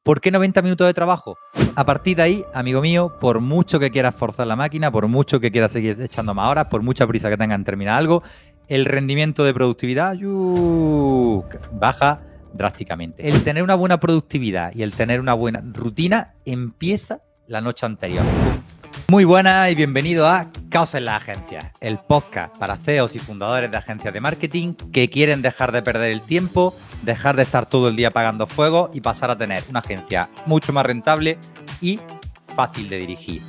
¿Por qué 90 minutos de trabajo? A partir de ahí, amigo mío, por mucho que quieras forzar la máquina, por mucho que quieras seguir echando más horas, por mucha prisa que tengas en terminar algo, el rendimiento de productividad baja drásticamente. El tener una buena productividad y el tener una buena rutina empieza la noche anterior. Muy buenas y bienvenido a Caos en las Agencias, el podcast para CEOs y fundadores de agencias de marketing que quieren dejar de perder el tiempo, dejar de estar todo el día apagando fuego y pasar a tener una agencia mucho más rentable y fácil de dirigir.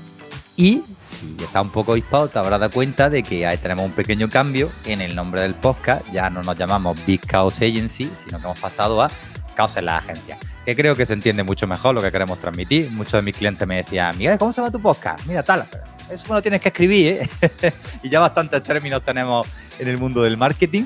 Y si estás un poco hispado, te habrás dado cuenta de que ahí tenemos un pequeño cambio en el nombre del podcast. Ya no nos llamamos Big Chaos Agency, sino que hemos pasado a Caos en las Agencias, que creo que se entiende mucho mejor lo que queremos transmitir. Muchos de mis clientes me decían, Miguel, ¿cómo se llama tu podcast? Mira, tal, eso me lo tienes que escribir, ¿eh? Y ya bastantes términos tenemos en el mundo del marketing,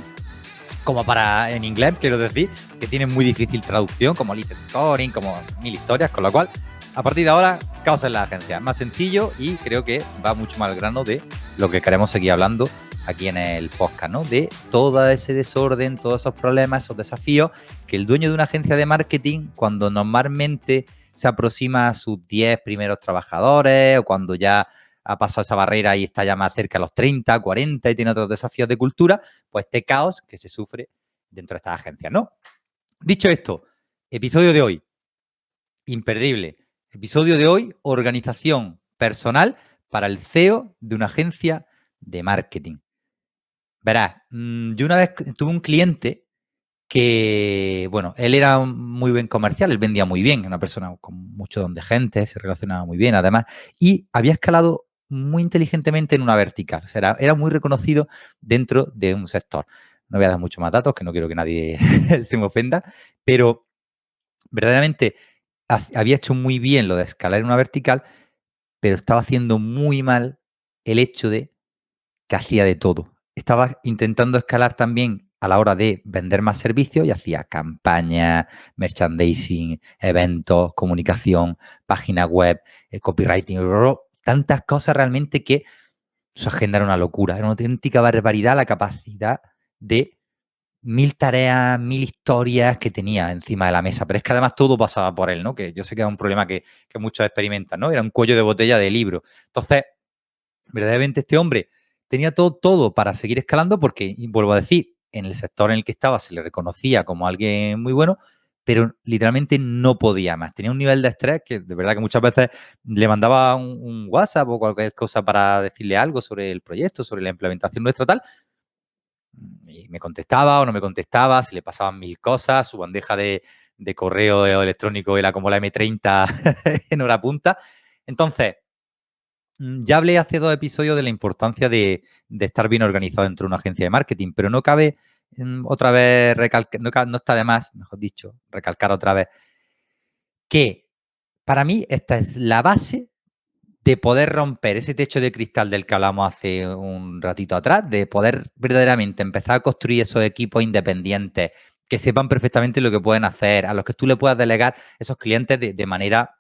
como para en inglés, quiero decir, que tienen muy difícil traducción, como lead scoring, como mil historias, con lo cual, a partir de ahora, Caos en la agencia. Más sencillo y creo que va mucho más al grano de lo que queremos seguir hablando aquí en el podcast, ¿no? De todo ese desorden, todos esos problemas, esos desafíos que el dueño de una agencia de marketing, cuando normalmente se aproxima a sus 10 primeros trabajadores o cuando ya ha pasado esa barrera y está ya más cerca a los 30, 40 y tiene otros desafíos de cultura, pues este caos que se sufre dentro de estas agencias, ¿no? Dicho esto, episodio de hoy, imperdible. Episodio de hoy, organización personal para el CEO de una agencia de marketing. Verás, yo una vez tuve un cliente que, bueno, él era muy buen comercial, él vendía muy bien, una persona con mucho don de gente, se relacionaba muy bien además, y había escalado muy inteligentemente en una vertical, o sea, era muy reconocido dentro de un sector. No voy a dar mucho más datos, que no quiero que nadie se me ofenda, pero verdaderamente había hecho muy bien lo de escalar en una vertical, pero estaba haciendo muy mal el hecho de que hacía de todo. Estaba intentando escalar también a la hora de vender más servicios y hacía campañas, merchandising, eventos, comunicación, página web, copywriting, tantas cosas realmente que su agenda era una locura. Era una auténtica barbaridad la capacidad de 1000 tareas, 1000 historias que tenía encima de la mesa. Pero es que además todo pasaba por él, ¿no? Que yo sé que es un problema que muchos experimentan, ¿no? Era un cuello de botella de libro. Entonces, verdaderamente este hombre tenía todo para seguir escalando porque, y vuelvo a decir, en el sector en el que estaba se le reconocía como alguien muy bueno, pero literalmente no podía más. Tenía un nivel de estrés que de verdad que muchas veces le mandaba un WhatsApp o cualquier cosa para decirle algo sobre el proyecto, sobre la implementación nuestra tal, y me contestaba o no me contestaba, se le pasaban mil cosas, su bandeja de correo electrónico era como la M30 en hora punta. Entonces, ya hablé hace 2 episodios de la importancia de estar bien organizado dentro de una agencia de marketing, pero no cabe otra vez recalcar, no está de más, mejor dicho, recalcar otra vez, que para mí esta es la base de poder romper ese techo de cristal del que hablamos hace un ratito atrás, de poder verdaderamente empezar a construir esos equipos independientes que sepan perfectamente lo que pueden hacer, a los que tú le puedas delegar esos clientes de manera,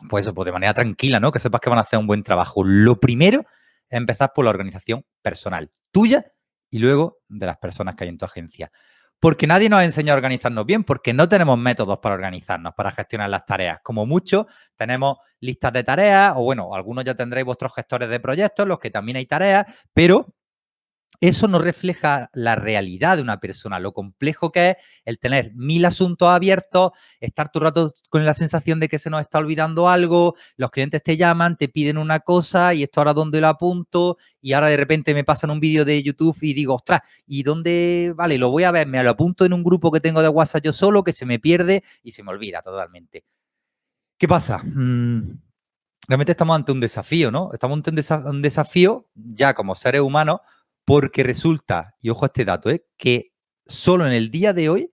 pues eso, pues de manera tranquila, ¿no? Que sepas que van a hacer un buen trabajo. Lo primero es empezar por la organización personal, tuya y luego de las personas que hay en tu agencia. Porque nadie nos ha enseñado a organizarnos bien, porque no tenemos métodos para organizarnos, para gestionar las tareas. Como mucho, tenemos listas de tareas, o bueno, algunos ya tendréis vuestros gestores de proyectos, los que también hay tareas, pero eso no refleja la realidad de una persona, lo complejo que es el tener 1000 asuntos abiertos, estar todo el rato con la sensación de que se nos está olvidando algo, los clientes te llaman, te piden una cosa y esto ahora dónde lo apunto y ahora de repente me pasan un vídeo de YouTube y digo, ostras, ¿y dónde? Vale, lo voy a ver, me lo apunto en un grupo que tengo de WhatsApp yo solo que se me pierde y se me olvida totalmente. ¿Qué pasa? Realmente estamos ante un desafío, ¿no? Estamos ante un desafío ya como seres humanos porque resulta, y ojo a este dato, que solo en el día de hoy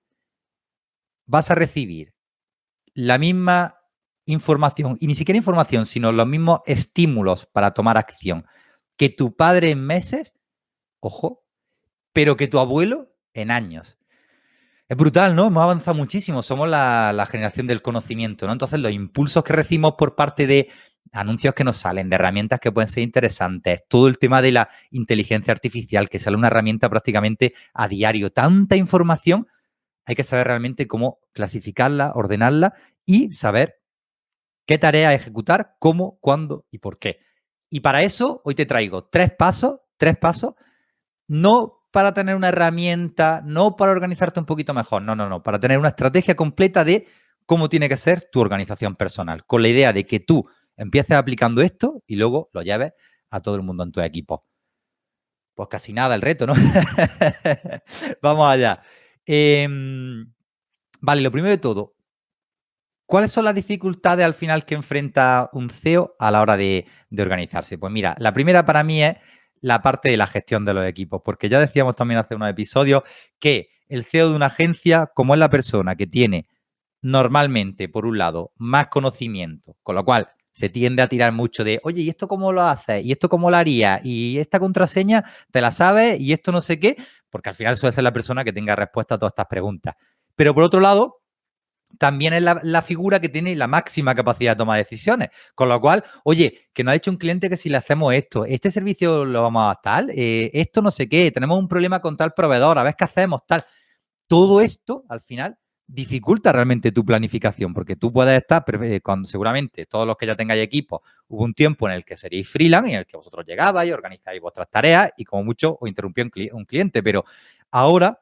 vas a recibir la misma información, y ni siquiera información, sino los mismos estímulos para tomar acción que tu padre en meses, ojo, pero que tu abuelo en años. Es brutal, ¿no? Hemos avanzado muchísimo. Somos la generación del conocimiento, ¿no? Entonces, los impulsos que recibimos por parte de anuncios que nos salen, de herramientas que pueden ser interesantes, todo el tema de la inteligencia artificial, que sale una herramienta prácticamente a diario, tanta información, hay que saber realmente cómo clasificarla, ordenarla y saber qué tarea ejecutar, cómo, cuándo y por qué. Y para eso hoy te traigo tres pasos, no para tener una herramienta, no para organizarte un poquito mejor, no, para tener una estrategia completa de cómo tiene que ser tu organización personal, con la idea de que tú empieces aplicando esto y luego lo lleves a todo el mundo en tu equipo. Pues casi nada el reto, ¿no? Vamos allá. Vale, lo primero de todo, ¿cuáles son las dificultades al final que enfrenta un CEO a la hora de organizarse? Pues mira, la primera para mí es la parte de la gestión de los equipos, porque ya decíamos también hace unos episodios que el CEO de una agencia, como es la persona que tiene normalmente, por un lado, más conocimiento, con lo cual se tiende a tirar mucho de, oye, ¿y esto cómo lo haces? ¿Y esto cómo lo harías? ¿Y esta contraseña te la sabes? ¿Y esto no sé qué? Porque al final suele ser la persona que tenga respuesta a todas estas preguntas. Pero por otro lado, también es la figura que tiene la máxima capacidad de toma de decisiones. Con lo cual, oye, que nos ha dicho un cliente que si le hacemos esto, este servicio lo vamos a tal, esto no sé qué, tenemos un problema con tal proveedor, a ver qué hacemos, tal. Todo esto, al final, dificulta realmente tu planificación, porque tú puedes estar, cuando seguramente todos los que ya tengáis equipo, hubo un tiempo en el que seríais freelance, en el que vosotros llegabais, organizáis vuestras tareas y como mucho os interrumpía un cliente, pero ahora,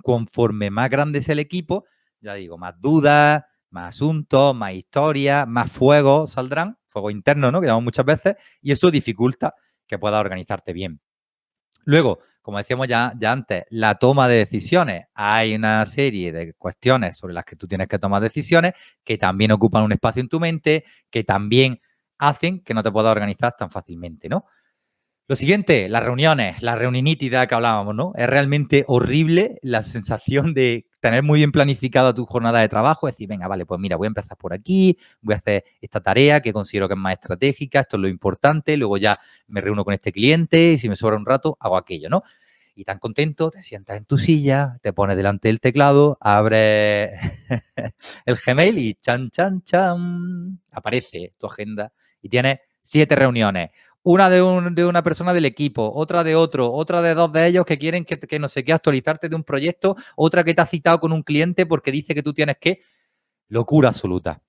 conforme más grande es el equipo, ya digo, más dudas, más asuntos, más historias, más fuegos saldrán, fuego interno, ¿no? Que llamamos muchas veces, y eso dificulta que puedas organizarte bien. Luego, como decíamos ya antes, la toma de decisiones. Hay una serie de cuestiones sobre las que tú tienes que tomar decisiones que también ocupan un espacio en tu mente, que también hacen que no te puedas organizar tan fácilmente, ¿no? Lo siguiente, las reuniones, la reunionítida que hablábamos, ¿no? Es realmente horrible la sensación de tener muy bien planificada tu jornada de trabajo, es decir, venga, vale, pues mira, voy a empezar por aquí, voy a hacer esta tarea que considero que es más estratégica, esto es lo importante, luego ya me reúno con este cliente y si me sobra un rato, hago aquello, ¿no? Y tan contento, te sientas en tu silla, te pones delante del teclado, abres el Gmail y chan, chan, chan, aparece tu agenda y tienes 7 reuniones. Una de una persona del equipo, otra de otro, otra de 2 de ellos que quieren que no sé qué, actualizarte de un proyecto, otra que te ha citado con un cliente porque dice que tú tienes que... Locura absoluta.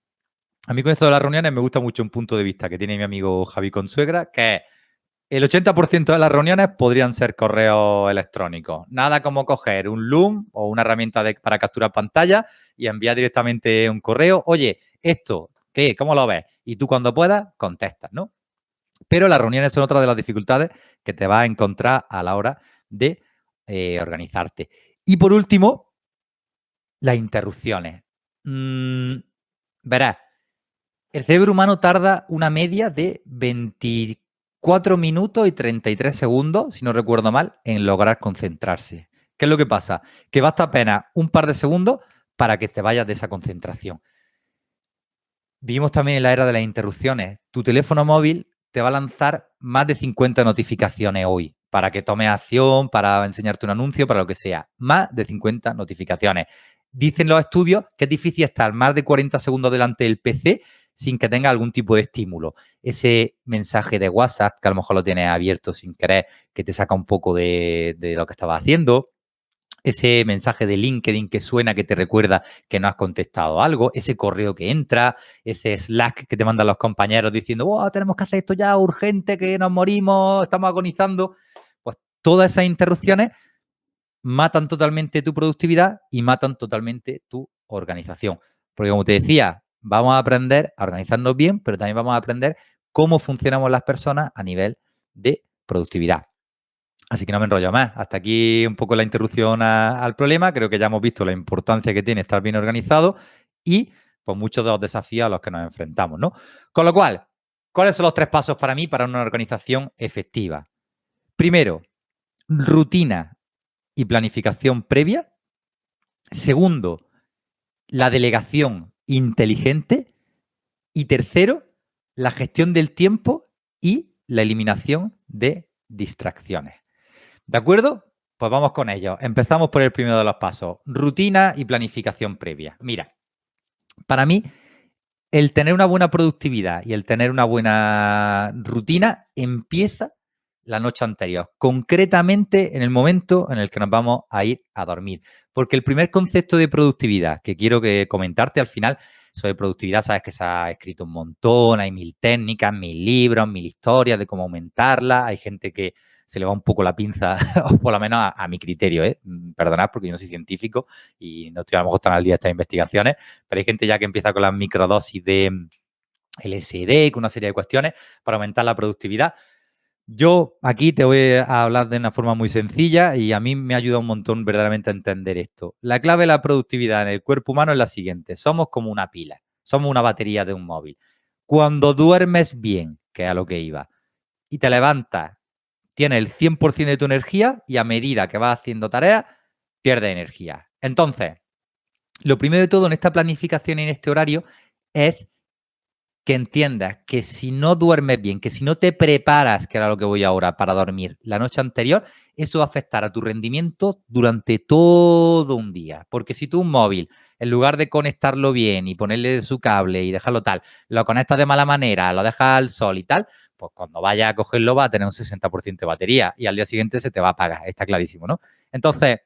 A mí con esto de las reuniones me gusta mucho un punto de vista que tiene mi amigo Javi Consuegra, que es el 80% de las reuniones podrían ser correos electrónicos. Nada como coger un Loom o una herramienta para capturar pantalla y enviar directamente un correo. Oye, esto, ¿qué? ¿Cómo lo ves? Y tú cuando puedas, contestas, ¿no? Pero las reuniones son otra de las dificultades que te vas a encontrar a la hora de organizarte. Y por último, las interrupciones. Verás, el cerebro humano tarda una media de 24 minutos y 33 segundos, si no recuerdo mal, en lograr concentrarse. ¿Qué es lo que pasa? Que basta apenas un par de segundos para que te vayas de esa concentración. Vivimos también en la era de las interrupciones. Tu teléfono móvil te va a lanzar más de 50 notificaciones hoy para que tomes acción, para enseñarte un anuncio, para lo que sea. Más de 50 notificaciones. Dicen los estudios que es difícil estar más de 40 segundos delante del PC sin que tenga algún tipo de estímulo. Ese mensaje de WhatsApp, que a lo mejor lo tienes abierto sin querer, que te saca un poco de lo que estabas haciendo, ese mensaje de LinkedIn que suena, que te recuerda que no has contestado algo, ese correo que entra, ese Slack que te mandan los compañeros diciendo, oh, tenemos que hacer esto ya urgente, que nos morimos, estamos agonizando. Pues todas esas interrupciones matan totalmente tu productividad y matan totalmente tu organización. Porque como te decía, vamos a aprender a organizarnos bien, pero también vamos a aprender cómo funcionamos las personas a nivel de productividad. Así que no me enrollo más. Hasta aquí un poco la interrupción al problema. Creo que ya hemos visto la importancia que tiene estar bien organizado y pues muchos de los desafíos a los que nos enfrentamos, ¿no? Con lo cual, ¿cuáles son los 3 pasos para mí para una organización efectiva? Primero, rutina y planificación previa. Segundo, la delegación inteligente. Y tercero, la gestión del tiempo y la eliminación de distracciones. ¿De acuerdo? Pues vamos con ello. Empezamos por el primero de los pasos. Rutina y planificación previa. Mira, para mí, el tener una buena productividad y el tener una buena rutina empieza la noche anterior, concretamente en el momento en el que nos vamos a ir a dormir. Porque el primer concepto de productividad que quiero comentarte al final sobre productividad sabes que se ha escrito un montón, hay 1000 técnicas, 1000 libros, 1000 historias de cómo aumentarla. Hay gente que se le va un poco la pinza, o por lo menos a mi criterio, perdonad porque yo no soy científico y no estoy a lo mejor tan al día de estas investigaciones, pero hay gente ya que empieza con las microdosis de LSD, con una serie de cuestiones para aumentar la productividad. Yo aquí te voy a hablar de una forma muy sencilla y a mí me ayuda un montón verdaderamente a entender esto. La clave de la productividad en el cuerpo humano es la siguiente. Somos como una pila, somos una batería de un móvil. Cuando duermes bien, que es a lo que iba, y te levantas, tienes el 100% de tu energía y a medida que vas haciendo tareas, pierdes energía. Entonces, lo primero de todo en esta planificación y en este horario es que entiendas que si no duermes bien, que si no te preparas, que era lo que voy ahora, para dormir la noche anterior, eso va a afectar a tu rendimiento durante todo un día. Porque si tú un móvil, en lugar de conectarlo bien y ponerle su cable y dejarlo tal, lo conectas de mala manera, lo dejas al sol y tal, pues cuando vayas a cogerlo va a tener un 60% de batería y al día siguiente se te va a apagar, está clarísimo, ¿no? Entonces,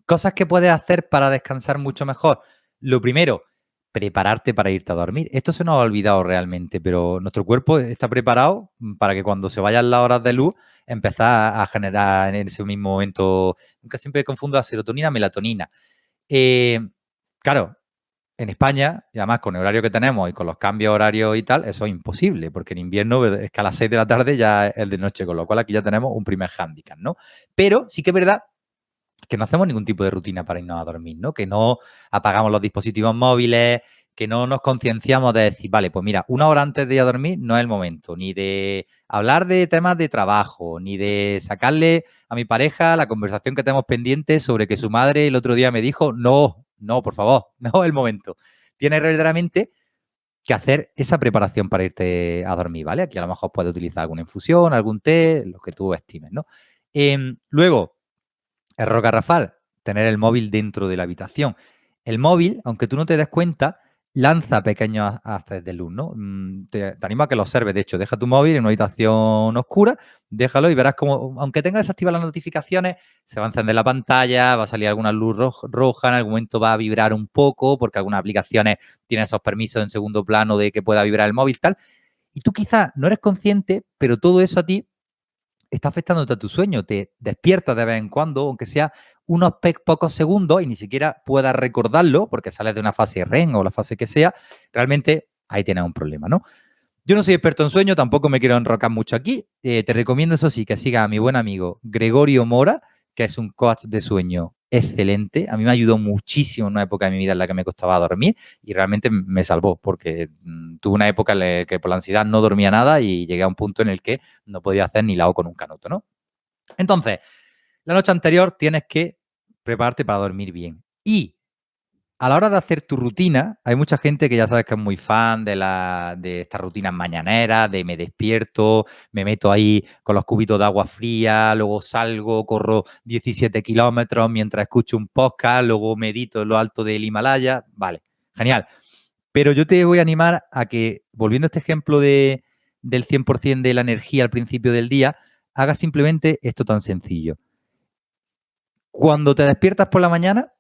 cosas que puedes hacer para descansar mucho mejor. Lo primero, prepararte para irte a dormir. Esto se nos ha olvidado realmente, pero nuestro cuerpo está preparado para que cuando se vayan las horas de luz, empezar a generar en ese mismo momento, nunca siempre confundo la serotonina, melatonina. Eh, claro, en España, y además con el horario que tenemos y con los cambios horarios y tal, eso es imposible, porque en invierno es que a las 6 de la tarde ya es de noche, con lo cual aquí ya tenemos un primer hándicap, ¿no? Pero sí que es verdad que no hacemos ningún tipo de rutina para irnos a dormir, ¿no? Que no apagamos los dispositivos móviles, que no nos concienciamos de decir, vale, pues mira, una hora antes de ir a dormir no es el momento, ni de hablar de temas de trabajo, ni de sacarle a mi pareja la conversación que tenemos pendiente sobre que su madre el otro día me dijo, no, no, por favor, no es el momento. Tienes verdaderamente que hacer esa preparación para irte a dormir, ¿vale? Aquí a lo mejor puedes utilizar alguna infusión, algún té, lo que tú estimes, ¿no? Luego, error garrafal, tener el móvil dentro de la habitación. El móvil, aunque tú no te des cuenta, lanza pequeños haces de luz, ¿no? Te animo a que lo observes. De hecho, deja tu móvil en una habitación oscura, déjalo y verás como, aunque tengas desactivadas las notificaciones, se va a encender la pantalla, va a salir alguna luz roja, en algún momento va a vibrar un poco, porque algunas aplicaciones tienen esos permisos en segundo plano de que pueda vibrar el móvil, tal. Y tú quizás no eres consciente, pero todo eso a ti está afectándote a tu sueño, te despiertas de vez en cuando, aunque sea unos pocos segundos y ni siquiera puedas recordarlo porque sales de una fase REM o la fase que sea, realmente ahí tienes un problema, ¿no? Yo no soy experto en sueño, tampoco me quiero enrocar mucho aquí. Te recomiendo, eso sí, que siga a mi buen amigo Gregorio Mora, que es un coach de sueño excelente. A mí me ayudó muchísimo en una época de mi vida en la que me costaba dormir y realmente me salvó porque tuve una época en la que por la ansiedad no dormía nada y llegué a un punto en el que no podía hacer ni la O con un canuto, ¿no? Entonces, la noche anterior tienes que prepararte para dormir bien. Y a la hora de hacer tu rutina, hay mucha gente que ya sabes que es muy fan de estas rutinas mañaneras, de me despierto, me meto ahí con los cubitos de agua fría, luego salgo, corro 17 kilómetros mientras escucho un podcast, luego medito en lo alto del Himalaya. Vale, genial. Pero yo te voy a animar a que, volviendo a este ejemplo del 100% de la energía al principio del día, hagas simplemente esto tan sencillo. Cuando te despiertas por la mañana,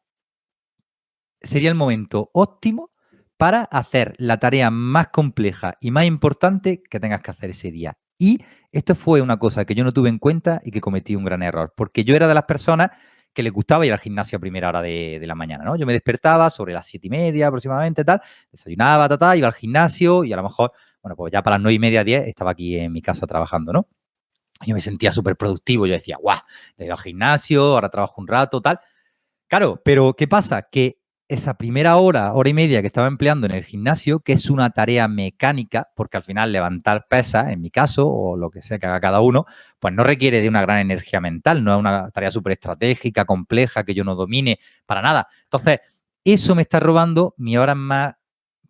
sería el momento óptimo para hacer la tarea más compleja y más importante que tengas que hacer ese día. Y esto fue una cosa que yo no tuve en cuenta y que cometí un gran error, porque yo era de las personas que les gustaba ir al gimnasio a primera hora de la mañana, ¿no? Yo me despertaba sobre las 7:30 aproximadamente, tal, desayunaba, iba al gimnasio y a lo mejor, bueno, pues ya para las 9:30, 10 estaba aquí en mi casa trabajando, ¿no? Yo me sentía súper productivo, yo decía, guau, he ido al gimnasio, ahora trabajo un rato, tal. Claro, pero ¿qué pasa? Que esa primera hora, hora y media que estaba empleando en el gimnasio, que es una tarea mecánica, porque al final levantar pesas, en mi caso, o lo que sea que haga cada uno, pues no requiere de una gran energía mental, no es una tarea súper estratégica, compleja, que yo no domine para nada. Entonces, eso me está robando mi hora más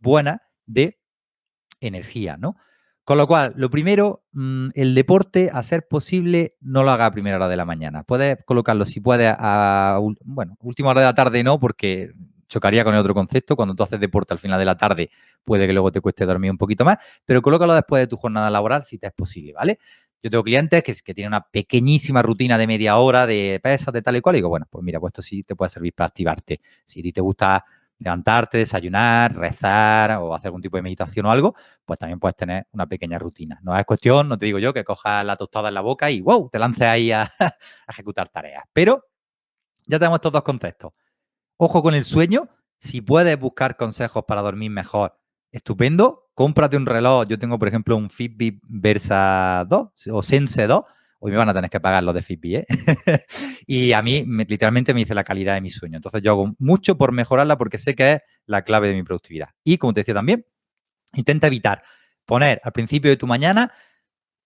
buena de energía, ¿no? Con lo cual, lo primero, el deporte, a ser posible, no lo haga a primera hora de la mañana. Puedes colocarlo, si puedes, bueno, última hora de la tarde no, porque chocaría con el otro concepto. Cuando tú haces deporte al final de la tarde, puede que luego te cueste dormir un poquito más, pero colócalo después de tu jornada laboral si te es posible, ¿vale? Yo tengo clientes que tienen una pequeñísima rutina de media hora de pesas, de tal y cual, y digo, bueno, pues mira, pues esto sí te puede servir para activarte. Si a ti te gusta levantarte, desayunar, rezar o hacer algún tipo de meditación o algo, pues también puedes tener una pequeña rutina. No es cuestión, no te digo yo, que cojas la tostada en la boca y ¡wow! Te lances ahí a, a ejecutar tareas. Pero ya tenemos estos dos conceptos. Ojo con el sueño. Si puedes buscar consejos para dormir mejor, estupendo. Cómprate un reloj. Yo tengo, por ejemplo, un Fitbit Versa 2 o Sense 2. Hoy me van a tener que pagar los de Fitbit, ¿eh? Y a mí literalmente me dice la calidad de mi sueño. Entonces yo hago mucho por mejorarla porque sé que es la clave de mi productividad. Y como te decía también, intenta evitar poner al principio de tu mañana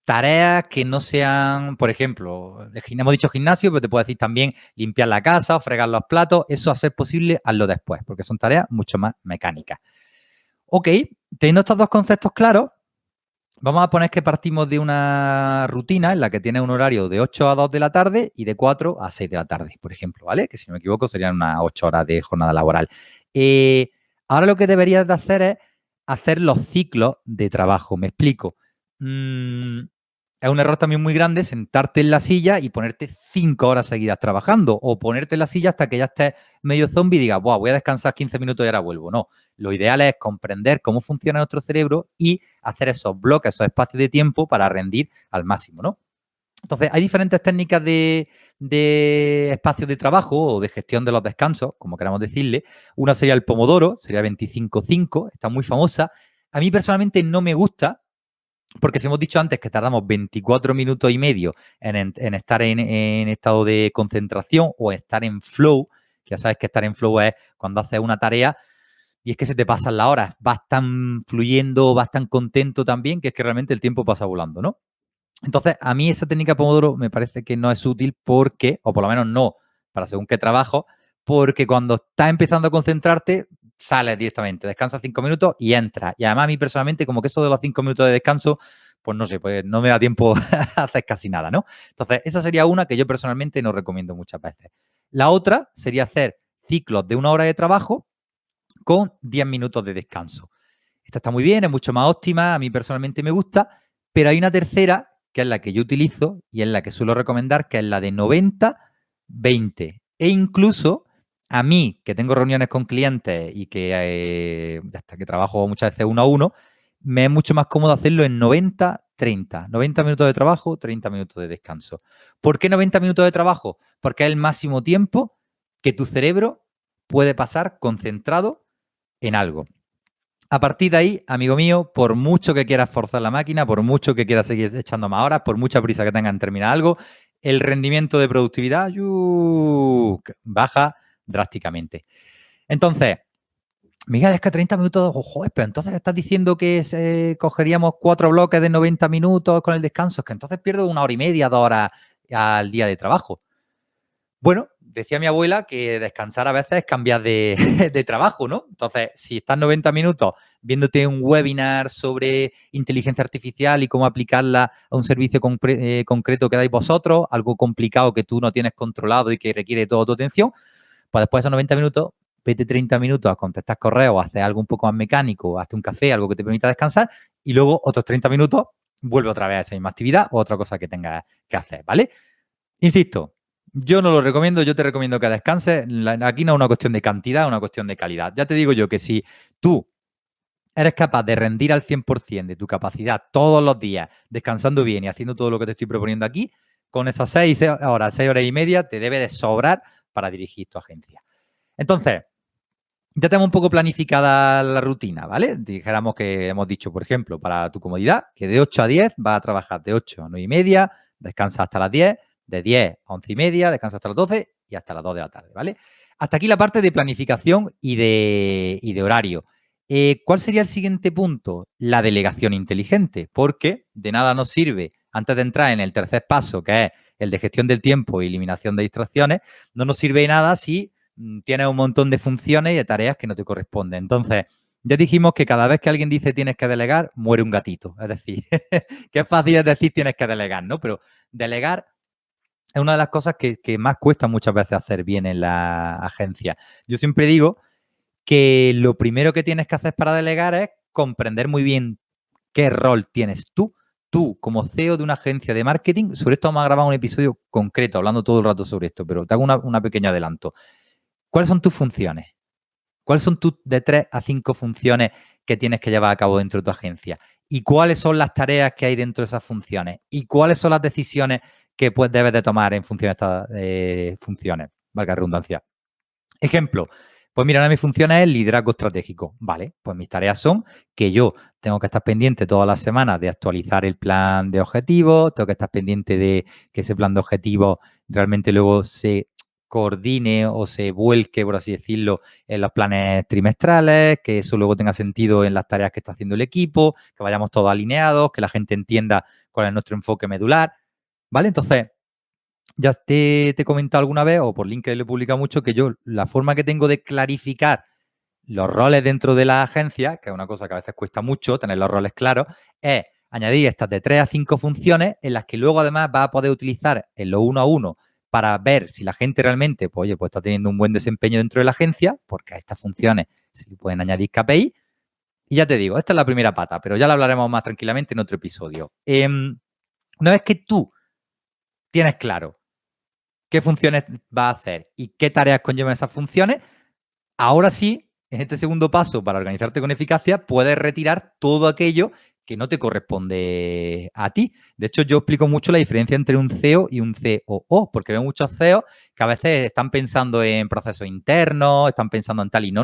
tareas que no sean, por ejemplo, hemos dicho gimnasio, pero te puedo decir también limpiar la casa o fregar los platos. Eso a ser posible, hazlo después, porque son tareas mucho más mecánicas. Ok, teniendo estos dos conceptos claros, vamos a poner que partimos de una rutina en la que tienes un horario de 8 a 2 de la tarde y de 4 a 6 de la tarde, por ejemplo, ¿vale? Que si no me equivoco serían unas 8 horas de jornada laboral. Ahora lo que deberías de hacer es hacer los ciclos de trabajo. Me explico. Es un error también muy grande sentarte en la silla y ponerte 5 horas seguidas trabajando o ponerte en la silla hasta que ya estés medio zombie y digas, Buah, voy a descansar 15 minutos y ahora vuelvo. No, lo ideal es comprender cómo funciona nuestro cerebro y hacer esos bloques, esos espacios de tiempo para rendir al máximo, ¿no? Entonces, hay diferentes técnicas de espacios de trabajo o de gestión de los descansos, como queramos decirle. Una sería el Pomodoro, sería 25-5, está muy famosa. A mí personalmente no me gusta, porque si hemos dicho antes que tardamos 24 minutos y medio en estar en estado de concentración o estar en flow, que ya sabes que estar en flow es cuando haces una tarea y es que se te pasan las horas, vas tan fluyendo, vas tan contento también, que es que realmente el tiempo pasa volando, ¿no? Entonces, a mí esa técnica Pomodoro me parece que no es útil porque, o por lo menos no, para según qué trabajo, porque cuando estás empezando a concentrarte, sales directamente, descansas 5 minutos y entras. Y además a mí personalmente, como que eso de los 5 minutos de descanso, pues no sé, pues no me da tiempo a hacer casi nada, ¿no? Entonces, esa sería una que yo personalmente no recomiendo muchas veces. La otra sería hacer ciclos de 1 hora de trabajo con 10 minutos de descanso. Esta está muy bien, es mucho más óptima, a mí personalmente me gusta, pero hay una tercera que es la que yo utilizo y es la que suelo recomendar, que es la de 90-20. E incluso a mí, que tengo reuniones con clientes y que hasta que trabajo muchas veces 1 a 1, me es mucho más cómodo hacerlo en 90-30. 90 minutos de trabajo, 30 minutos de descanso. ¿Por qué 90 minutos de trabajo? Porque es el máximo tiempo que tu cerebro puede pasar concentrado en algo. A partir de ahí, amigo mío, por mucho que quieras forzar la máquina, por mucho que quieras seguir echando más horas, por mucha prisa que tengas en terminar algo, el rendimiento de productividad baja drásticamente. Entonces, Miguel, es que 30 minutos, ojo, pero entonces estás diciendo que cogeríamos 4 bloques de 90 minutos con el descanso, es que entonces pierdo 1 hora y media, 2 horas al día de trabajo. Bueno, decía mi abuela que descansar a veces es cambiar de trabajo, ¿no? Entonces, si estás 90 minutos viéndote un webinar sobre inteligencia artificial y cómo aplicarla a un servicio concreto que dais vosotros, algo complicado que tú no tienes controlado y que requiere toda tu atención, pues después de esos 90 minutos, vete 30 minutos a contestar correos, hacer algo un poco más mecánico, hazte un café, algo que te permita descansar, y luego otros 30 minutos vuelve otra vez a esa misma actividad o otra cosa que tengas que hacer, ¿vale? Insisto, yo no lo recomiendo, yo te recomiendo que descanses. Aquí no es una cuestión de cantidad, es una cuestión de calidad. Ya te digo yo que si tú eres capaz de rendir al 100% de tu capacidad todos los días, descansando bien y haciendo todo lo que te estoy proponiendo aquí, con esas 6 horas, 6 horas y media, te debe de sobrar para dirigir tu agencia. Entonces, ya tenemos un poco planificada la rutina, ¿vale? Dijéramos que hemos dicho, por ejemplo, para tu comodidad, que de 8 a 10 vas a trabajar de 8 a 9 y media, descansas hasta las 10, de 10 a 11 y media, descansas hasta las 12 y hasta las 2 de la tarde, ¿vale? Hasta aquí la parte de planificación y de horario. ¿Cuál sería el siguiente punto? La delegación inteligente, porque de nada nos sirve, antes de entrar en el tercer paso, que es el de gestión del tiempo y eliminación de distracciones, no nos sirve de nada si tienes un montón de funciones y de tareas que no te corresponden. Entonces, ya dijimos que cada vez que alguien dice tienes que delegar, muere un gatito. Es decir, que es fácil es decir tienes que delegar, ¿no? Pero delegar es una de las cosas que más cuesta muchas veces hacer bien en la agencia. Yo siempre digo que lo primero que tienes que hacer para delegar es comprender muy bien qué rol tienes tú. Tú, como CEO de una agencia de marketing, sobre esto vamos a grabar un episodio concreto, hablando todo el rato sobre esto, pero te hago una pequeño adelanto. ¿Cuáles son tus funciones? ¿Cuáles son tus de 3 a 5 funciones que tienes que llevar a cabo dentro de tu agencia? ¿Y cuáles son las tareas que hay dentro de esas funciones? ¿Y cuáles son las decisiones que pues, debes de tomar en función de estas funciones? Valga la redundancia. Ejemplo, pues mira, una de mis funciones es el liderazgo estratégico. Vale, pues mis tareas son que yo tengo que estar pendiente todas las semanas de actualizar el plan de objetivos, tengo que estar pendiente de que ese plan de objetivos realmente luego se coordine o se vuelque, por así decirlo, en los planes trimestrales, que eso luego tenga sentido en las tareas que está haciendo el equipo, que vayamos todos alineados, que la gente entienda cuál es nuestro enfoque medular. ¿Vale? Entonces, ya te he comentado alguna vez, o por LinkedIn lo he publicado mucho, que yo la forma que tengo de clarificar los roles dentro de la agencia, que es una cosa que a veces cuesta mucho tener los roles claros, es añadir estas de 3 a 5 funciones en las que luego además vas a poder utilizar en lo uno a uno para ver si la gente realmente pues, oye, pues está teniendo un buen desempeño dentro de la agencia, porque a estas funciones se le pueden añadir KPI. Y ya te digo, esta es la primera pata, pero ya la hablaremos más tranquilamente en otro episodio. Una vez que tú tienes claro qué funciones va a hacer y qué tareas conllevan esas funciones, ahora sí, en este segundo paso para organizarte con eficacia, puedes retirar todo aquello que no te corresponde a ti. De hecho, yo explico mucho la diferencia entre un CEO y un COO, porque veo muchos CEOs que a veces están pensando en procesos internos, están pensando en tal y no,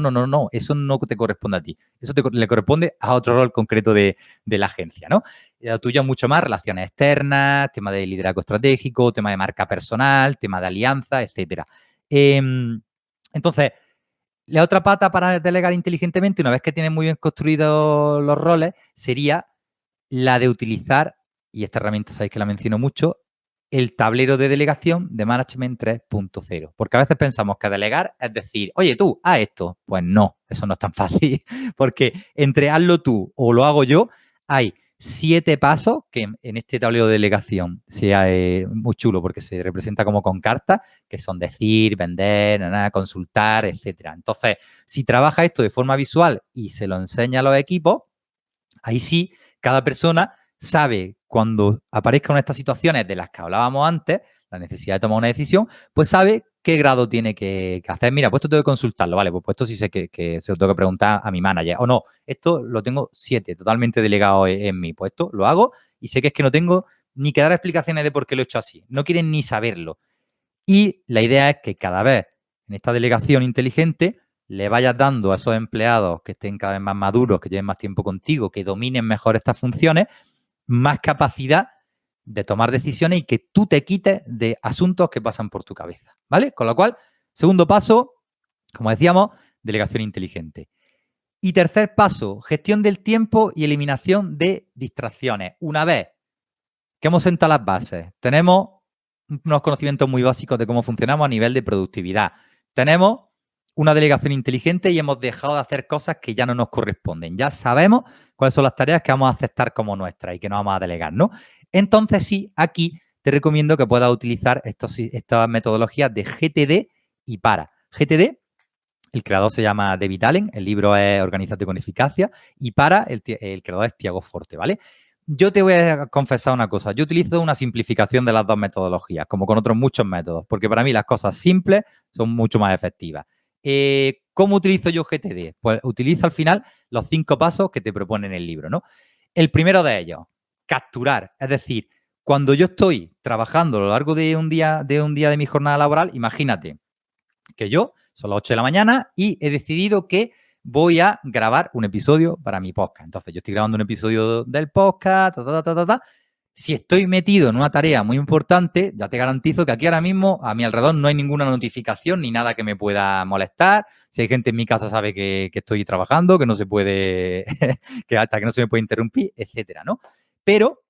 eso no te corresponde a ti. Eso le corresponde a otro rol concreto de la agencia, ¿no? Lo tuyo es mucho más relaciones externas, tema de liderazgo estratégico, tema de marca personal, tema de alianza, etcétera. Entonces, la otra pata para delegar inteligentemente, una vez que tienes muy bien construidos los roles, sería la de utilizar, y esta herramienta sabéis que la menciono mucho, el tablero de delegación de Management 3.0. Porque a veces pensamos que delegar es decir, oye, tú, haz esto. Pues no, eso no es tan fácil. Porque entre hazlo tú o lo hago yo, hay 7 pasos que en este tablero de delegación sea muy chulo porque se representa como con cartas, que son decir, vender, consultar, etcétera. Entonces, si trabaja esto de forma visual y se lo enseña a los equipos, ahí sí, cada persona sabe cuando aparezcan estas situaciones de las que hablábamos antes, la necesidad de tomar una decisión, pues sabe qué grado tiene que hacer. Mira, pues esto tengo que consultarlo, vale, pues esto sí sé que se lo tengo que preguntar a mi manager. O no, esto lo tengo 7, totalmente delegado en mí. Pues esto lo hago y sé que es que no tengo ni que dar explicaciones de por qué lo he hecho así. No quieren ni saberlo. Y la idea es que cada vez en esta delegación inteligente le vayas dando a esos empleados que estén cada vez más maduros, que lleven más tiempo contigo, que dominen mejor estas funciones, más capacidad de tomar decisiones y que tú te quites de asuntos que pasan por tu cabeza, ¿vale? Con lo cual, segundo paso, como decíamos, delegación inteligente. Y tercer paso, gestión del tiempo y eliminación de distracciones. Una vez que hemos sentado las bases, tenemos unos conocimientos muy básicos de cómo funcionamos a nivel de productividad. Tenemos una delegación inteligente y hemos dejado de hacer cosas que ya no nos corresponden. Ya sabemos cuáles son las tareas que vamos a aceptar como nuestras y que no vamos a delegar, ¿no? Entonces, sí, aquí te recomiendo que puedas utilizar estas metodologías de GTD y PARA. GTD, el creador se llama David Allen, el libro es Organízate con eficacia, y PARA, el creador es Tiago Forte, ¿vale? Yo te voy a confesar una cosa. Yo utilizo una simplificación de las dos metodologías, como con otros muchos métodos, porque para mí las cosas simples son mucho más efectivas. ¿Cómo utilizo yo GTD? Pues utilizo al final los 5 pasos que te propone en el libro, ¿no? El primero de ellos, capturar. Es decir, cuando yo estoy trabajando a lo largo de un día de mi jornada laboral, imagínate que yo son las 8 de la mañana y he decidido que voy a grabar un episodio para mi podcast. Entonces, yo estoy grabando un episodio del podcast, Si estoy metido en una tarea muy importante, ya te garantizo que aquí ahora mismo a mi alrededor no hay ninguna notificación ni nada que me pueda molestar. Si hay gente en mi casa sabe que estoy trabajando, que no se puede, que hasta que no se me puede interrumpir, etcétera, ¿no? Pero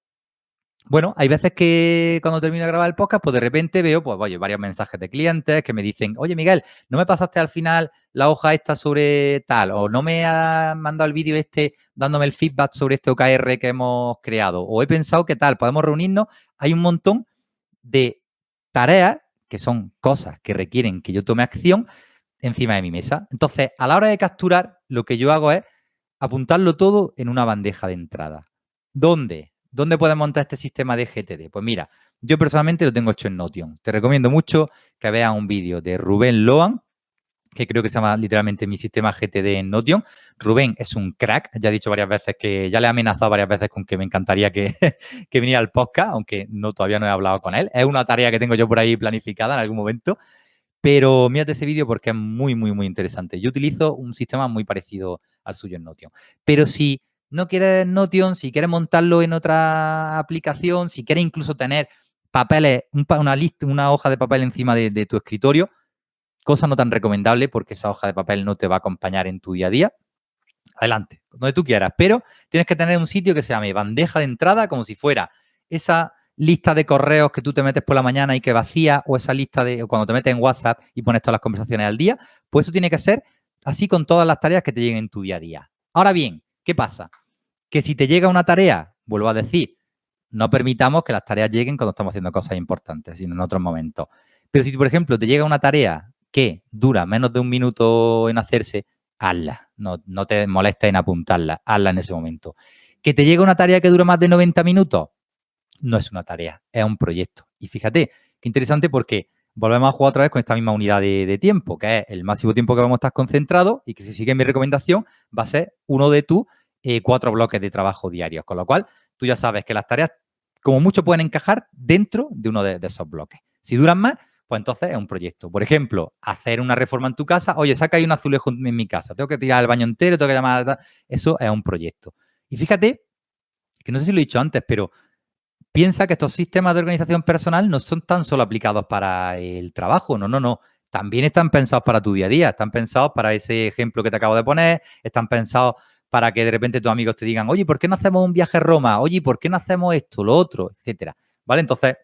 bueno, hay veces que cuando termino de grabar el podcast, pues de repente veo, pues oye, varios mensajes de clientes que me dicen, oye, Miguel, ¿no me pasaste al final la hoja esta sobre tal? O no me has mandado el vídeo este dándome el feedback sobre este OKR que hemos creado. O he pensado que tal, podemos reunirnos. Hay un montón de tareas que son cosas que requieren que yo tome acción encima de mi mesa. Entonces, a la hora de capturar, lo que yo hago es apuntarlo todo en una bandeja de entrada. ¿Dónde? ¿Dónde puedes montar este sistema de GTD? Pues mira, yo personalmente lo tengo hecho en Notion. Te recomiendo mucho que veas un vídeo de Rubén Loan, que creo que se llama literalmente Mi Sistema GTD en Notion. Rubén es un crack, ya he dicho varias veces que ya le he amenazado varias veces con que me encantaría que, que viniera al podcast, aunque todavía no he hablado con él. Es una tarea que tengo yo por ahí planificada en algún momento, pero mírate ese vídeo porque es muy, muy, muy interesante. Yo utilizo un sistema muy parecido al suyo en Notion. Pero si no quieres Notion, si quieres montarlo en otra aplicación, si quieres incluso tener papeles, una lista, una hoja de papel encima de tu escritorio, cosa no tan recomendable porque esa hoja de papel no te va a acompañar en tu día a día. Adelante, donde tú quieras, pero tienes que tener un sitio que se llame bandeja de entrada, como si fuera esa lista de correos que tú te metes por la mañana y que vacías, o esa lista de cuando te metes en WhatsApp y pones todas las conversaciones al día, pues eso tiene que ser así con todas las tareas que te lleguen en tu día a día. Ahora bien, ¿qué pasa? Que si te llega una tarea, vuelvo a decir, no permitamos que las tareas lleguen cuando estamos haciendo cosas importantes, sino en otros momentos. Pero si, por ejemplo, te llega una tarea que dura menos de un minuto en hacerse, hazla. No te molestes en apuntarla, hazla en ese momento. Que te llega una tarea que dura más de 90 minutos, no es una tarea, es un proyecto. Y fíjate, qué interesante porque volvemos a jugar otra vez con esta misma unidad de tiempo, que es el máximo tiempo que vamos a estar concentrados y que si sigue mi recomendación va a ser uno de tus 4 bloques de trabajo diarios. Con lo cual, tú ya sabes que las tareas como mucho pueden encajar dentro de uno de esos bloques. Si duran más, pues entonces es un proyecto. Por ejemplo, hacer una reforma en tu casa. Oye, saca ahí un azulejo en mi casa. Tengo que tirar el baño entero, tengo que llamar. Eso es un proyecto. Y fíjate que no sé si lo he dicho antes, pero piensa que estos sistemas de organización personal no son tan solo aplicados para el trabajo. No. También están pensados para tu día a día. Están pensados para ese ejemplo que te acabo de poner. Están pensados para que de repente tus amigos te digan, oye, ¿por qué no hacemos un viaje a Roma? Oye, ¿por qué no hacemos esto, lo otro? Etcétera. ¿Vale? Entonces,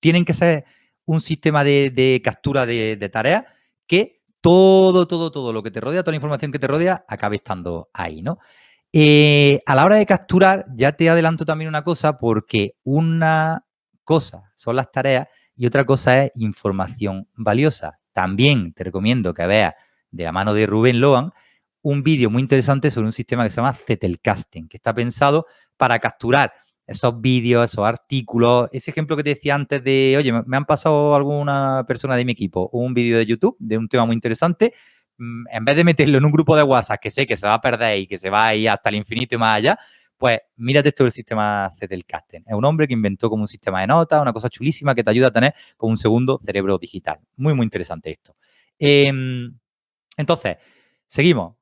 tienen que ser un sistema de captura de tareas que todo lo que te rodea, toda la información que te rodea, acabe estando ahí, ¿no? A la hora de capturar, ya te adelanto también una cosa, porque una cosa son las tareas y otra cosa es información valiosa. También te recomiendo que veas de la mano de Rubén Loan un vídeo muy interesante sobre un sistema que se llama Zettelkasten, que está pensado para capturar esos vídeos, esos artículos, ese ejemplo que te decía antes de, oye, me han pasado alguna persona de mi equipo un vídeo de YouTube de un tema muy interesante, en vez de meterlo en un grupo de WhatsApp que sé que se va a perder y que se va a ir hasta el infinito y más allá, pues mírate esto del sistema Zettelkasten. Es un hombre que inventó como un sistema de notas, una cosa chulísima que te ayuda a tener como un segundo cerebro digital. Muy, muy interesante esto. Entonces, seguimos.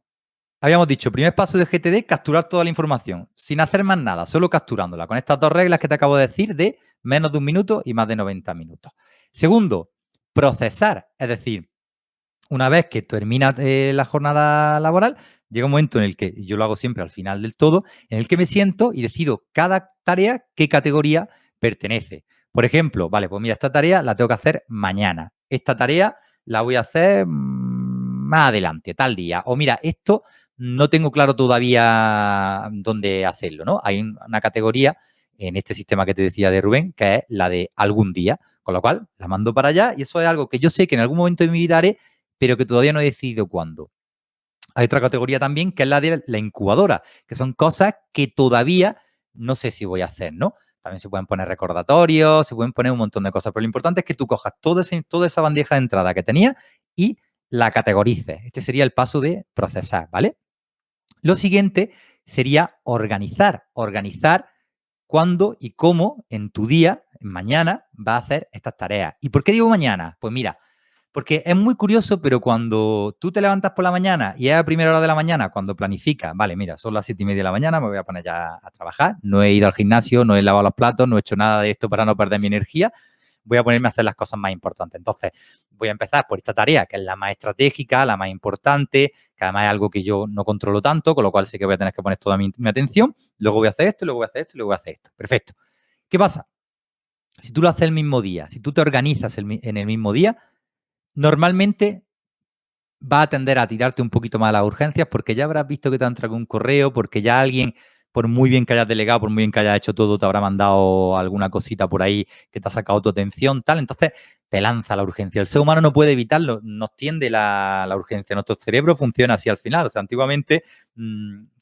Habíamos dicho, primer paso de GTD, capturar toda la información, sin hacer más nada, solo capturándola, con estas 2 reglas que te acabo de decir de menos de un minuto y más de 90 minutos. Segundo, procesar, es decir, una vez que termina la jornada laboral, llega un momento en el que, yo lo hago siempre al final del todo, en el que me siento y decido cada tarea qué categoría pertenece. Por ejemplo, vale, pues mira, esta tarea la tengo que hacer mañana. Esta tarea la voy a hacer más adelante, tal día. O mira, esto no tengo claro todavía dónde hacerlo, ¿no? Hay una categoría en este sistema que te decía de Rubén, que es la de algún día, con lo cual la mando para allá y eso es algo que yo sé que en algún momento de mi vida haré, pero que todavía no he decidido cuándo. Hay otra categoría también que es la de la incubadora, que son cosas que todavía no sé si voy a hacer, ¿no? También se pueden poner recordatorios, se pueden poner un montón de cosas, pero lo importante es que tú cojas toda esa bandeja de entrada que tenías y la categorices. Este sería el paso de procesar, ¿vale? Lo siguiente sería organizar. Organizar cuándo y cómo en tu día, mañana, vas a hacer estas tareas. ¿Y por qué digo mañana? Pues mira, porque es muy curioso, pero cuando tú te levantas por la mañana y es a primera hora de la mañana, cuando planificas, vale, mira, son las 7:30 de la mañana, me voy a poner ya a trabajar, no he ido al gimnasio, no he lavado los platos, no he hecho nada de esto para no perder mi energía, voy a ponerme a hacer las cosas más importantes. Entonces, voy a empezar por esta tarea, que es la más estratégica, la más importante, que además es algo que yo no controlo tanto, con lo cual sé que voy a tener que poner toda mi atención, luego voy a hacer esto, luego voy a hacer esto, luego voy a hacer esto. Perfecto. ¿Qué pasa? Si tú lo haces el mismo día, si tú te organizas en el mismo día, normalmente va a tender a tirarte un poquito más a las urgencias porque ya habrás visto que te han traído un correo, porque ya alguien, por muy bien que hayas delegado, por muy bien que hayas hecho todo, te habrá mandado alguna cosita por ahí que te ha sacado tu atención, tal. Entonces te lanza la urgencia. El ser humano no puede evitarlo, nos tiende la urgencia. Nuestro cerebro funciona así al final. O sea, antiguamente,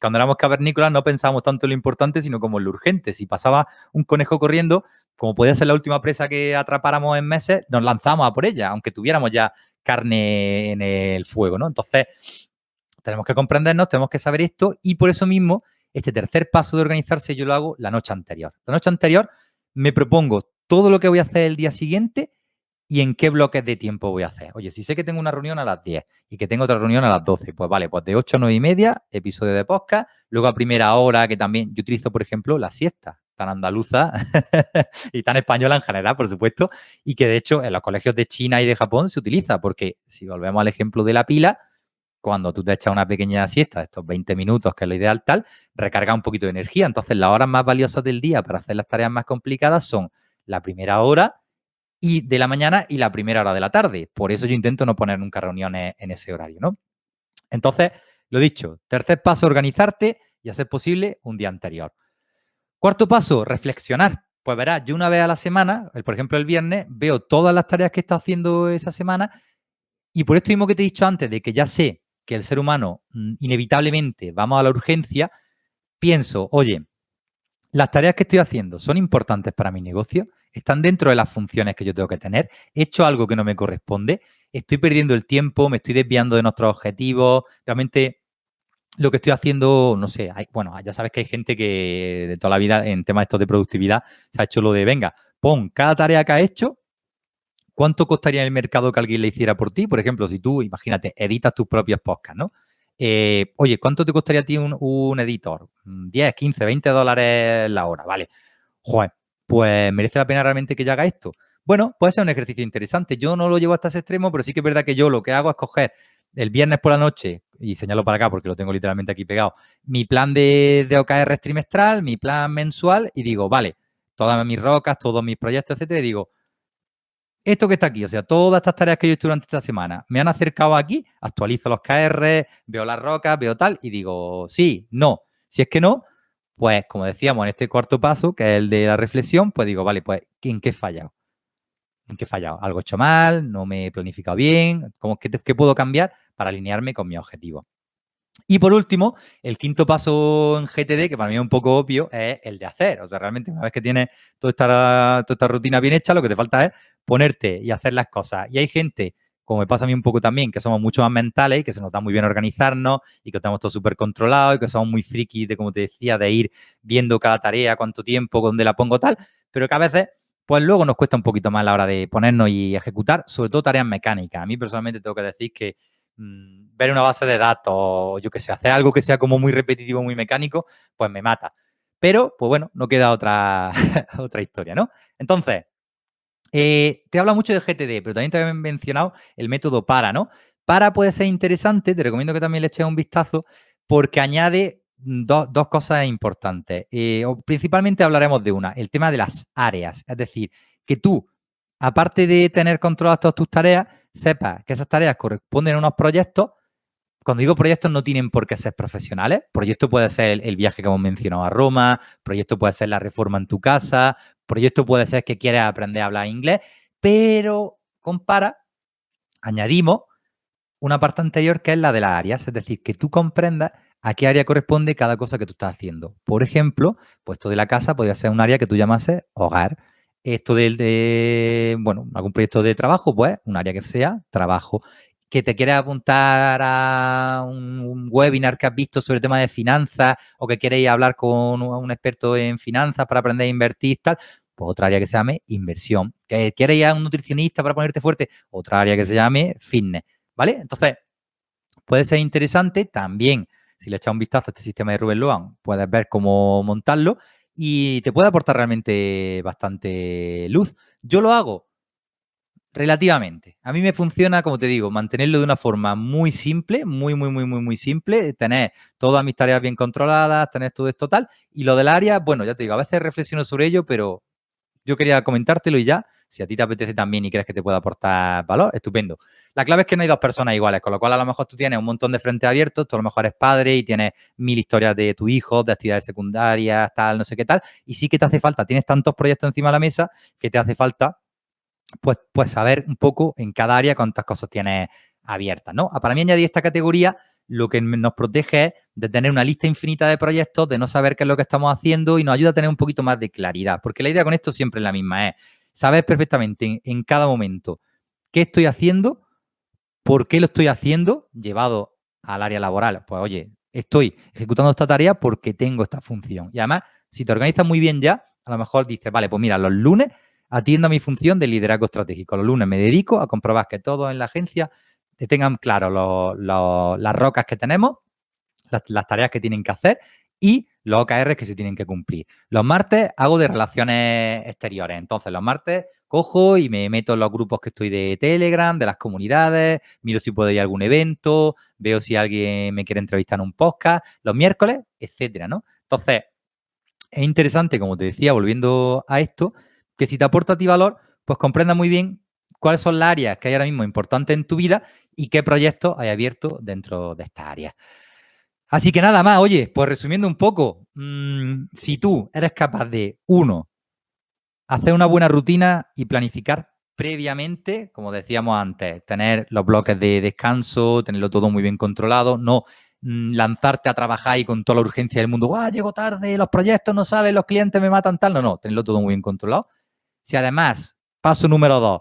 cuando éramos cavernícolas, no pensábamos tanto en lo importante, sino como en lo urgente. Si pasaba un conejo corriendo, como podía ser la última presa que atrapáramos en meses, nos lanzamos a por ella, aunque tuviéramos ya carne en el fuego, ¿no? Entonces, tenemos que comprendernos, tenemos que saber esto y por eso mismo, este tercer paso de organizarse yo lo hago la noche anterior. La noche anterior me propongo todo lo que voy a hacer el día siguiente y en qué bloques de tiempo voy a hacer. Oye, si sé que tengo una reunión a las 10 y que tengo otra reunión a las 12, pues vale, pues de 8 a 9 y media, episodio de podcast, luego a primera hora, que también yo utilizo, por ejemplo, la siesta, tan andaluza y tan española en general, por supuesto, y que de hecho en los colegios de China y de Japón se utiliza, porque si volvemos al ejemplo de la pila, cuando tú te echas una pequeña siesta, estos 20 minutos, que es lo ideal tal, recarga un poquito de energía. Entonces, las horas más valiosas del día para hacer las tareas más complicadas son la primera hora y de la mañana y la primera hora de la tarde. Por eso yo intento no poner nunca reuniones en ese horario, ¿no? Entonces, lo dicho, tercer paso, organizarte y hacer posible un día anterior. Cuarto paso, reflexionar. Pues verás, yo una vez a la semana, por ejemplo el viernes, veo todas las tareas que he estado haciendo esa semana y por esto mismo que te he dicho antes, de que ya sé que el ser humano inevitablemente vamos a la urgencia, pienso, oye, las tareas que estoy haciendo son importantes para mi negocio, están dentro de las funciones que yo tengo que tener, he hecho algo que no me corresponde, estoy perdiendo el tiempo, me estoy desviando de nuestros objetivos, realmente lo que estoy haciendo, no sé, bueno, ya sabes que hay gente que de toda la vida en temas estos de productividad se ha hecho lo de, venga, pon cada tarea que has hecho, ¿cuánto costaría en el mercado que alguien le hiciera por ti? Por ejemplo, si tú, imagínate, editas tus propios podcasts, ¿no? Oye, ¿cuánto te costaría a ti un editor? 10, 15, 20 dólares la hora, ¿vale? Joder, pues merece la pena realmente que yo haga esto. Bueno, puede ser un ejercicio interesante. Yo no lo llevo hasta ese extremo, pero sí que es verdad que yo lo que hago es coger el viernes por la noche, y señalo para acá porque lo tengo literalmente aquí pegado, mi plan de OKR trimestral, mi plan mensual, y digo, vale, todas mis rocas, todos mis proyectos, etcétera, y digo, esto que está aquí, o sea, todas estas tareas que yo he hecho durante esta semana, me han acercado aquí, actualizo los KR, veo las rocas, veo tal, y digo, sí, no. Si es que no, pues como decíamos en este cuarto paso, que es el de la reflexión, pues digo, vale, pues ¿en qué he fallado? ¿En qué he fallado? ¿Algo he hecho mal? ¿No me he planificado bien? ¿Qué puedo cambiar para alinearme con mi objetivo? Y por último, el quinto paso en GTD, que para mí es un poco obvio, es el de hacer. O sea, realmente una vez que tienes toda esta rutina bien hecha, lo que te falta es ponerte y hacer las cosas. Y hay gente, como me pasa a mí un poco también, que somos mucho más mentales y que se nos da muy bien organizarnos y que estamos todo súper controlados y que somos muy frikis de, como te decía, de ir viendo cada tarea, cuánto tiempo, dónde la pongo, tal, pero que a veces, pues luego nos cuesta un poquito más a la hora de ponernos y ejecutar, sobre todo tareas mecánicas. A mí personalmente tengo que decir que ver una base de datos, yo que sé, hacer algo que sea como muy repetitivo, muy mecánico, pues me mata. Pero, pues bueno, no queda otra, otra historia, ¿no? Entonces, te habla mucho de GTD, pero también te he mencionado el método PARA, ¿no? PARA puede ser interesante, te recomiendo que también le eches un vistazo, porque añade dos cosas importantes. Principalmente hablaremos de una, el tema de las áreas. Es decir, que tú, aparte de tener controladas todas tus tareas, sepas que esas tareas corresponden a unos proyectos. Cuando digo proyectos no tienen por qué ser profesionales. Proyecto puede ser el viaje que hemos mencionado a Roma, proyecto puede ser la reforma en tu casa, proyecto puede ser que quieras aprender a hablar inglés, pero compara, añadimos una parte anterior que es la de las áreas, es decir, que tú comprendas a qué área corresponde cada cosa que tú estás haciendo. Por ejemplo, pues esto de la casa podría ser un área que tú llamases hogar. Esto bueno, algún proyecto de trabajo, pues un área que sea trabajo. Que te quieres apuntar a un webinar que has visto sobre el tema de finanzas o que quieres hablar con un experto en finanzas para aprender a invertir, tal, pues otra área que se llame inversión. Que quieres ir a un nutricionista para ponerte fuerte, otra área que se llame fitness. ¿Vale? Entonces, puede ser interesante también, si le echas un vistazo a este sistema de Ruben Lohan, puedes ver cómo montarlo y te puede aportar realmente bastante luz. Yo lo hago relativamente. A mí me funciona, como te digo, mantenerlo de una forma muy simple, muy simple, tener todas mis tareas bien controladas, tener todo esto tal. Y lo del área, bueno, ya te digo, a veces reflexiono sobre ello, pero yo quería comentártelo y ya, si a ti te apetece también y crees que te puede aportar valor, estupendo. La clave es que no hay dos personas iguales, con lo cual a lo mejor tú tienes un montón de frentes abiertos, tú a lo mejor eres padre y tienes 1000 historias de tu hijo, de actividades secundarias, tal, no sé qué tal, y sí que te hace falta, tienes tantos proyectos encima de la mesa que te hace falta pues saber un poco en cada área cuántas cosas tienes abiertas, ¿no? Para mí añadir esta categoría lo que nos protege es de tener una lista infinita de proyectos, de no saber qué es lo que estamos haciendo y nos ayuda a tener un poquito más de claridad, porque la idea con esto siempre es la misma, es saber perfectamente en cada momento qué estoy haciendo, ¿Por qué lo estoy haciendo? Llevado al área laboral. Pues oye, estoy ejecutando esta tarea porque tengo esta función. Y además, si te organizas muy bien ya, a lo mejor dices, vale, pues mira, los lunes atiendo a mi función de liderazgo estratégico. Los lunes me dedico a comprobar que todos en la agencia tengan claro las rocas que tenemos, las tareas que tienen que hacer y los OKRs que se tienen que cumplir. Los martes hago de relaciones exteriores. Entonces, los martes cojo y me meto en los grupos que estoy de Telegram, de las comunidades, miro si puedo ir a algún evento, veo si alguien me quiere entrevistar en un podcast, los miércoles, etcétera, ¿no? Entonces, es interesante, como te decía, volviendo a esto, que si te aporta a ti valor, pues comprenda muy bien cuáles son las áreas que hay ahora mismo importantes en tu vida y qué proyectos hay abiertos dentro de estas áreas. Así que nada más, oye, pues resumiendo un poco, si tú eres capaz de, uno, hacer una buena rutina y planificar previamente, como decíamos antes, tener los bloques de descanso, tenerlo todo muy bien controlado, no lanzarte a trabajar y con toda la urgencia del mundo, ¡ah, llego tarde, los proyectos no salen, los clientes me matan, tal! No, tenerlo todo muy bien controlado. Si además, paso número 2,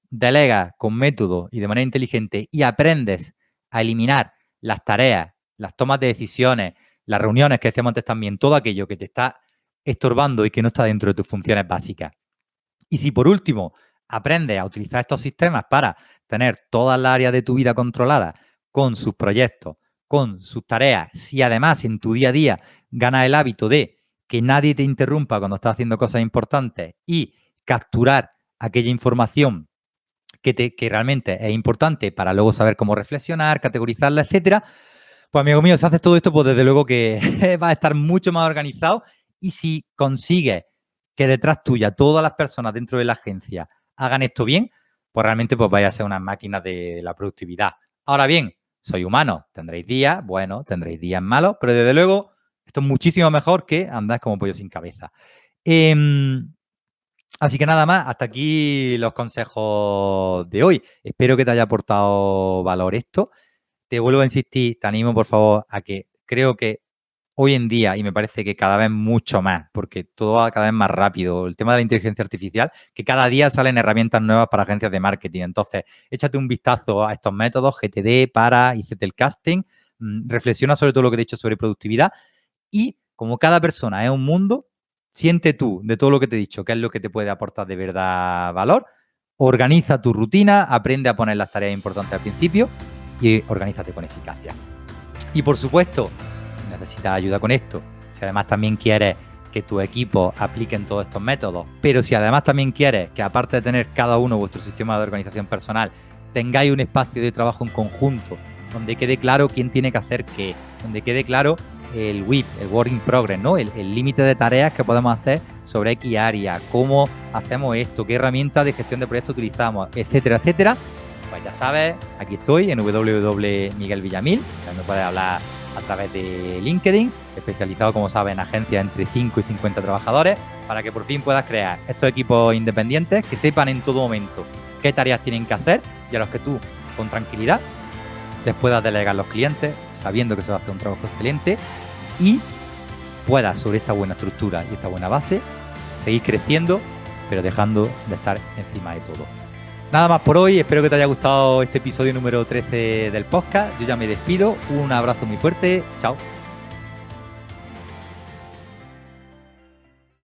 delegas con método y de manera inteligente y aprendes a eliminar las tareas, las tomas de decisiones, las reuniones que decíamos antes también, todo aquello que te está estorbando y que no está dentro de tus funciones básicas. Y si por último aprendes a utilizar estos sistemas para tener todas las áreas de tu vida controladas con sus proyectos, con sus tareas, si además en tu día a día ganas el hábito de que nadie te interrumpa cuando estás haciendo cosas importantes y capturar aquella información que realmente es importante para luego saber cómo reflexionar, categorizarla, etcétera, pues amigo mío, si haces todo esto, pues desde luego que vas a estar mucho más organizado y si consigues que detrás tuya todas las personas dentro de la agencia hagan esto bien, pues realmente pues vais a ser unas máquinas de la productividad. Ahora bien, soy humano, tendréis días buenos, tendréis días malos, pero desde luego esto es muchísimo mejor que andar como pollo sin cabeza. Así que nada más, hasta aquí los consejos de hoy. Espero que te haya aportado valor esto. Te vuelvo a insistir, te animo por favor a que creo que hoy en día, y me parece que cada vez mucho más, porque todo va cada vez más rápido, el tema de la inteligencia artificial, que cada día salen herramientas nuevas para agencias de marketing. Entonces, échate un vistazo a estos métodos, GTD, para y Zettelkasten, reflexiona sobre todo lo que te he dicho sobre productividad y como cada persona es un mundo, siente tú de todo lo que te he dicho, qué es lo que te puede aportar de verdad valor, organiza tu rutina, aprende a poner las tareas importantes al principio y organízate con eficacia. Y por supuesto, si necesitas ayuda con esto, si además también quieres que tu equipo apliquen todos estos métodos, pero si además también quieres que aparte de tener cada uno vuestro sistema de organización personal, tengáis un espacio de trabajo en conjunto, donde quede claro quién tiene que hacer qué, donde quede claro el WIP, el Work in Progress, ¿no? El límite de tareas que podemos hacer sobre X área, cómo hacemos esto, qué herramientas de gestión de proyectos utilizamos, etcétera, etcétera. Pues ya sabes, aquí estoy en www.miguelvillamil, también me puedes hablar a través de LinkedIn, especializado, como sabes, en agencias entre 5 y 50 trabajadores, para que por fin puedas crear estos equipos independientes que sepan en todo momento qué tareas tienen que hacer y a los que tú, con tranquilidad, les puedas delegar los clientes, sabiendo que se va a hacer un trabajo excelente y puedas, sobre esta buena estructura y esta buena base, seguir creciendo, pero dejando de estar encima de todo. Nada más por hoy, espero que te haya gustado este episodio número 13 del podcast. Yo ya me despido, un abrazo muy fuerte, chao.